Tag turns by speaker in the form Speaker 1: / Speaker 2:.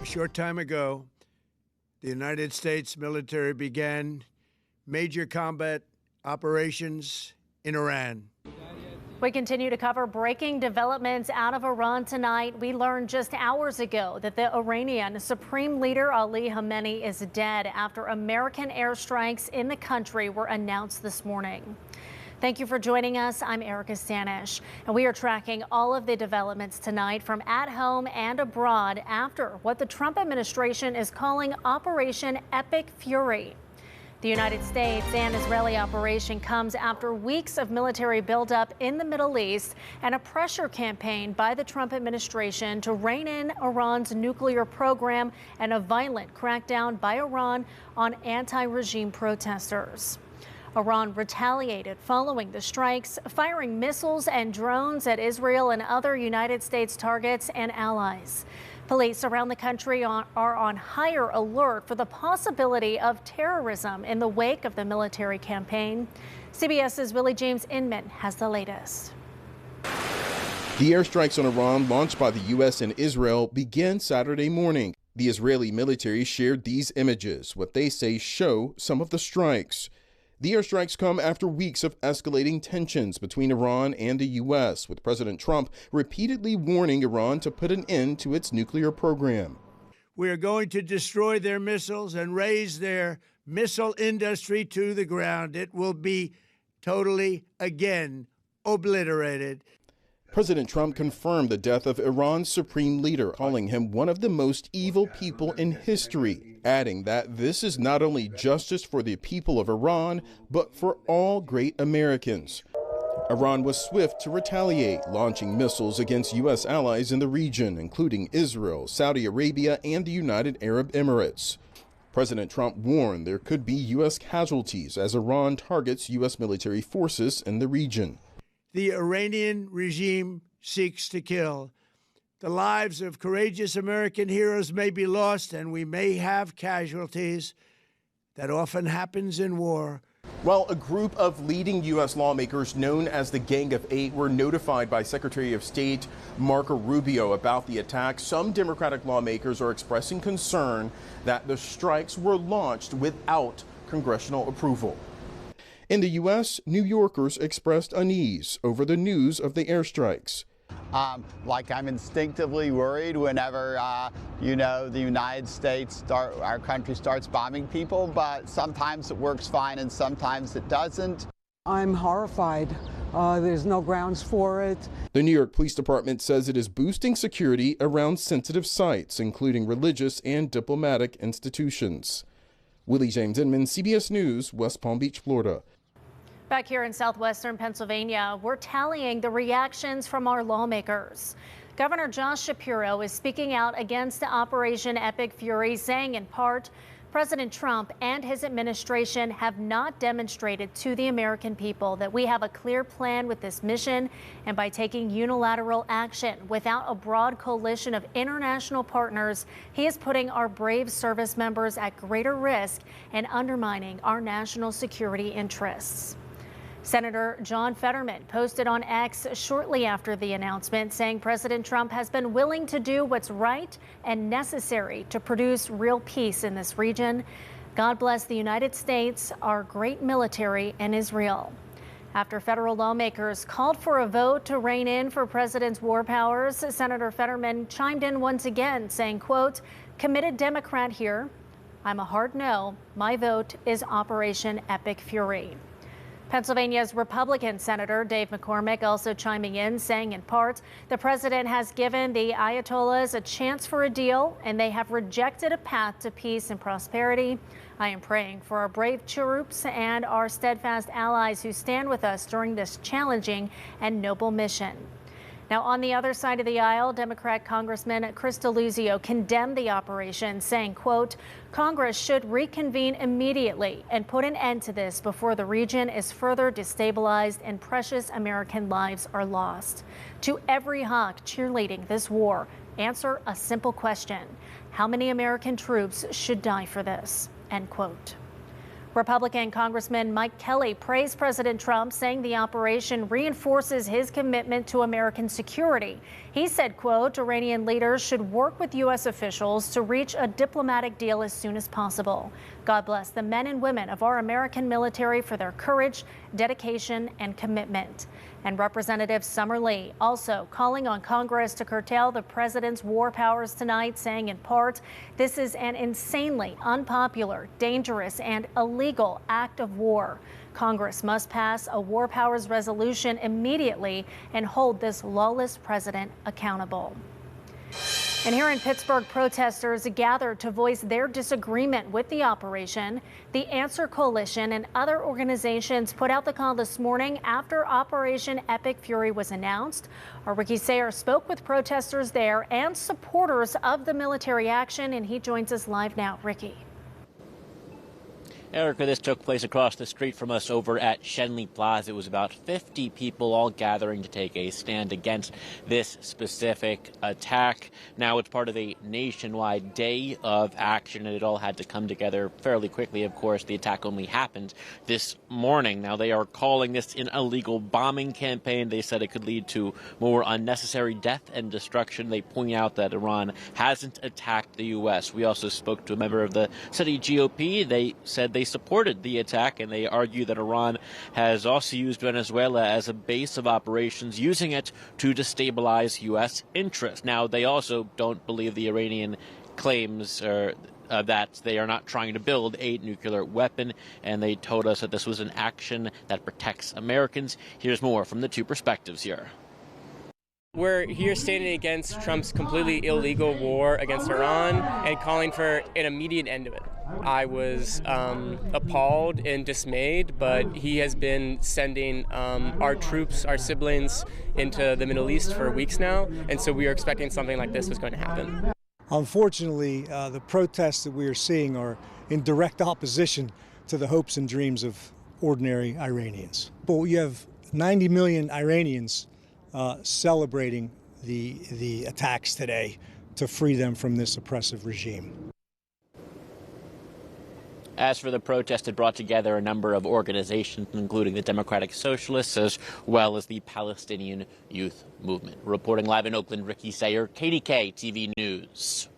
Speaker 1: A short time ago, the United States military began major combat operations in Iran.
Speaker 2: We continue to cover breaking developments out of Iran tonight. We learned just hours ago that the Iranian Supreme Leader Ali Khamenei is dead after American airstrikes in the country were announced this morning. Thank you for joining us. I'm Erica Stanish, and we are tracking all of the developments tonight from at home and abroad after what the Trump administration is calling Operation Epic Fury. The United States and Israeli operation comes after weeks of military buildup in the Middle East and a pressure campaign by the Trump administration to rein in Iran's nuclear program and a violent crackdown by Iran on anti-regime protesters. Iran retaliated following the strikes, firing missiles and drones at Israel and other United States targets and allies. Police around the country are on higher alert for the possibility of terrorism in the wake of the military campaign. CBS's Willie James Inman has the latest.
Speaker 3: The airstrikes on Iran launched by the U.S. and Israel began Saturday morning. The Israeli military shared these images, what they say show some of the strikes. The airstrikes come after weeks of escalating tensions between Iran and the U.S., with President Trump repeatedly warning Iran to put an end to its nuclear program.
Speaker 1: We are going to destroy their missiles and raise their missile industry to the ground. It will be totally, again, obliterated.
Speaker 3: President Trump confirmed the death of Iran's supreme leader, calling him one of the most evil people in history, adding that this is not only justice for the people of Iran, but for all great Americans. Iran was swift to retaliate, launching missiles against U.S. allies in the region, including Israel, Saudi Arabia, and the United Arab Emirates. President Trump warned there could be U.S. casualties as Iran targets U.S. military forces in the region.
Speaker 1: The Iranian regime seeks to kill. The lives of courageous American heroes may be lost, and we may have casualties. That often happens in war.
Speaker 3: Well, a group of leading U.S. lawmakers known as the Gang of Eight were notified by Secretary of State Marco Rubio about the attack. Some Democratic lawmakers are expressing concern that the strikes were launched without congressional approval. In the U.S., New Yorkers expressed unease over the news of the airstrikes.
Speaker 4: I'm instinctively worried whenever, the United States, our country starts bombing people, but sometimes it works fine and sometimes it doesn't.
Speaker 5: I'm horrified. There's no grounds for it.
Speaker 3: The New York Police Department says it is boosting security around sensitive sites, including religious and diplomatic institutions. Willie James Inman, CBS News, West Palm Beach, Florida.
Speaker 2: Back here in southwestern Pennsylvania, we're tallying the reactions from our lawmakers. Governor Josh Shapiro is speaking out against the Operation Epic Fury, saying in part, President Trump and his administration have not demonstrated to the American people that we have a clear plan with this mission, and by taking unilateral action without a broad coalition of international partners, he is putting our brave service members at greater risk and undermining our national security interests. Senator John Fetterman posted on X shortly after the announcement, saying President Trump has been willing to do what's right and necessary to produce real peace in this region. God bless the United States, our great military, and Israel. After federal lawmakers called for a vote to rein in for President's war powers, Senator Fetterman chimed in once again, saying, quote, committed Democrat here. I'm a hard no. My vote is Operation Epic Fury. Pennsylvania's Republican Senator Dave McCormick also chiming in, saying in part, the president has given the Ayatollahs a chance for a deal, and they have rejected a path to peace and prosperity. I am praying for our brave troops and our steadfast allies who stand with us during this challenging and noble mission. Now, on the other side of the aisle, Democrat Congressman Chris Deluzio condemned the operation, saying, quote, Congress should reconvene immediately and put an end to this before the region is further destabilized and precious American lives are lost. To every hawk cheerleading this war, answer a simple question. How many American troops should die for this? End quote. Republican Congressman Mike Kelly praised President Trump, saying the operation reinforces his commitment to American security. He said, quote, Iranian leaders should work with U.S. officials to reach a diplomatic deal as soon as possible. God bless the men and women of our American military for their courage, dedication, and commitment. And Representative Summer Lee also calling on Congress to curtail the president's war powers tonight, saying in part, this is an insanely unpopular, dangerous, and illegal act of war. Congress must pass a war powers resolution immediately and hold this lawless president accountable. And here in Pittsburgh, protesters gathered to voice their disagreement with the operation. The Answer Coalition and other organizations put out the call this morning after Operation Epic Fury was announced. Our Ricky Sayer spoke with protesters there and supporters of the military action, and he joins us live now. Ricky.
Speaker 6: Erica, this took place across the street from us over at Schenley Plaza. It was about 50 people all gathering to take a stand against this specific attack. Now it's part of a nationwide day of action, and it all had to come together fairly quickly. Of course, the attack only happened this morning. Now they are calling this an illegal bombing campaign. They said it could lead to more unnecessary death and destruction. They point out that Iran hasn't attacked the U.S. We also spoke to a member of the city GOP. They said they supported the attack, and they argue that Iran has also used Venezuela as a base of operations, using it to destabilize U.S. interests. Now, they also don't believe the Iranian claims that they are not trying to build a nuclear weapon, and they told us that this was an action that protects Americans. Here's more from the two perspectives here.
Speaker 7: We're here standing against Trump's completely illegal war against Iran and calling for an immediate end of it. I was appalled and dismayed, but he has been sending our troops, our siblings, into the Middle East for weeks now, and so we are expecting something like this was going to happen.
Speaker 8: Unfortunately, the protests that we are seeing are in direct opposition to the hopes and dreams of ordinary Iranians. But you have 90 million Iranians celebrating the attacks today to free them from this oppressive regime.
Speaker 6: As for the protest, it brought together a number of organizations, including the Democratic Socialists, as well as the Palestinian Youth Movement. Reporting live in Oakland, Ricky Sayer, KDKA-TV News.